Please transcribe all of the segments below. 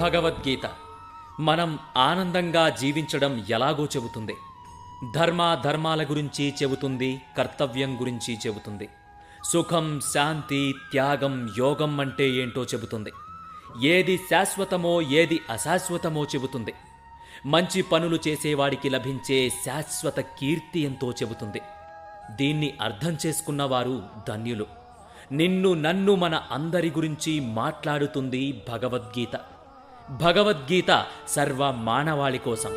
భగవద్గీత మనం ఆనందంగా జీవించడం ఎలాగో చెబుతుంది. ధర్మాల గురించి చెబుతుంది, కర్తవ్యం గురించి చెబుతుంది. సుఖం, శాంతి, త్యాగం, యోగం అంటే ఏంటో చెబుతుంది. ఏది శాశ్వతమో ఏది అశాశ్వతమో చెబుతుంది. మంచి పనులు చేసేవాడికి లభించే శాశ్వత కీర్తి ఎంతో చెబుతుంది. దీన్ని అర్థం చేసుకున్నవారు ధన్యులు. నిన్ను నన్ను మన అందరి గురించి మాట్లాడుతుంది భగవద్గీత. భగవద్గీత సర్వ మానవాళి కోసం.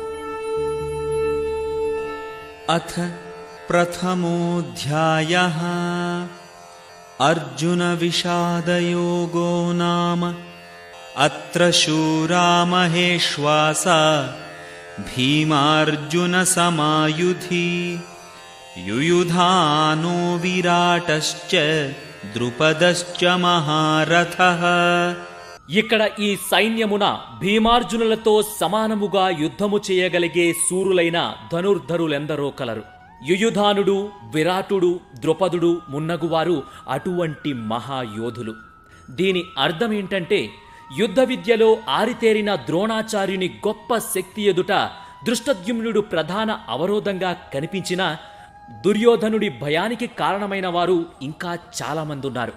అథ ప్రథమోऽధ్యాయః అర్జున విషాదయోగో నామ అత్ర శూరా మహేశ్వాసా భీమార్జున సమాయుధి యుయుధానో విరాటశ్చ ద్రుపదశ్చ మహారథః. ఇక్కడ ఈ సైన్యమున భీమార్జునులతో సమానముగా యుద్ధము చేయగలిగే శూరులైన ధనుర్ధరులెందరో కలరు. యుయుధానుడు, విరాటుడు, ద్రుపదుడు మున్నగువారు అటువంటి మహాయోధులు. దీని అర్థమేంటంటే, యుద్ధ విద్యలో ఆరితేరిన ద్రోణాచార్యుని గొప్ప శక్తి ఎదుట దృష్టద్యుమ్నుడు ప్రధాన అవరోధంగా కనిపించిన దుర్యోధనుడి భయానికి కారణమైన వారు ఇంకా చాలామందున్నారు.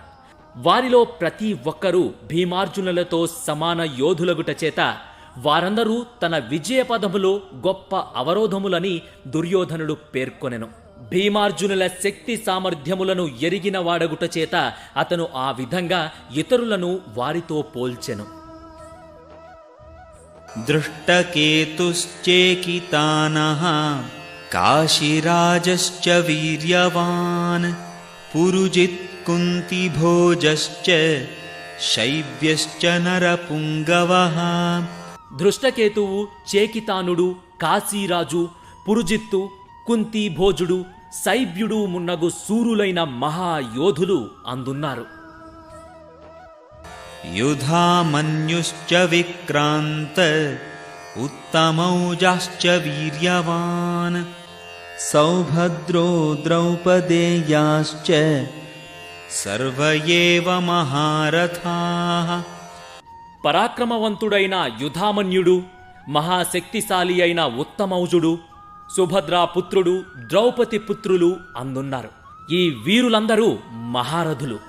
వారిలో ప్రతి ఒక్కరూ భీమార్జునులతో సమాన యోధులగుట చేత వారందరూ తన విజయపదములో గొప్ప అవరోధములని దుర్యోధనుడు పేర్కొనెను. భీమార్జునుల శక్తి సామర్థ్యములను ఎరిగిన వాడగుట చేత అతను ఆ విధంగా ఇతరులను వారితో పోల్చెను. దృష్టకేతుశ్చేకితానః కాశీరాజశ్చ వీర్యవాన్ పురుజిత్ కుంతిభోజశ్చ శైవ్యశ్చ నరపుంగవః. దృష్టకేతువు, చేకితానుడు, కాశీరాజు, పురుజిత్తు, కుంతిభోజుడు, శైవ్యుడు మున్నగు శూరులైన మహాయోధులు అందున్నారు. యుధామన్యుశ్చ విక్రాంత ఉత్తమౌజాశ్చ వీర్యవాన్ సౌభద్రో ద్రౌపదేయాశ్చ సర్వ ఏవ మహారథాః. పరాక్రమవంతుడైన యుధామన్యుడు, మహాశక్తిశాలి అయిన ఉత్తమౌజుడు, సుభద్రాపుత్రుడు, ద్రౌపది పుత్రులు అందున్నారు. ఈ వీరులందరూ మహారథులు.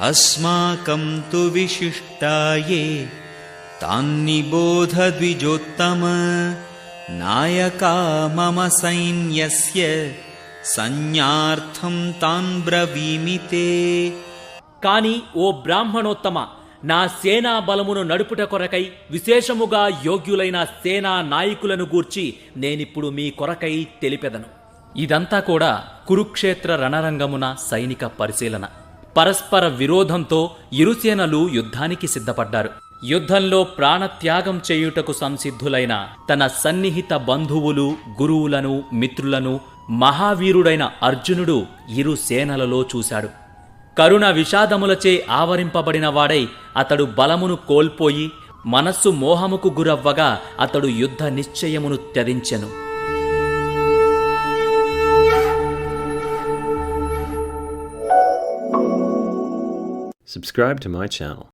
అస్మాకం తు విశిష్టాయే తాన్నిబోధ ద్విజోత్తమ నాయకా మమ సైన్యస్య సైన్యార్థం తాన్ బ్రవీమితే. కాని ఓ బ్రాహ్మణోత్తమ, నా సేనా బలమును నడుపుట కొరకై విశేషముగా యోగ్యులైన సేనా నాయకులను గూర్చి నేనిప్పుడు మీ కొరకై తెలిపెదను. ఇదంతా కూడా కురుక్షేత్ర రణరంగమున సైనిక పరిశీలన. పరస్పర విరోధంతో ఇరుసేనలు యుద్ధానికి సిద్ధపడ్డారు. యుద్ధంలో ప్రాణత్యాగం చేయుటకు సంసిద్ధులైన తన సన్నిహిత బంధువులు, గురువులను, మిత్రులను మహావీరుడైన అర్జునుడు ఇరు సేనలలో చూశాడు. కరుణ విషాదములచే ఆవరింపబడిన వాడై అతడు బలమును కోల్పోయి మనస్సు మోహముకు గురవ్వగా అతడు యుద్ధ నిశ్చయమును త్యజించెను. Subscribe to my channel.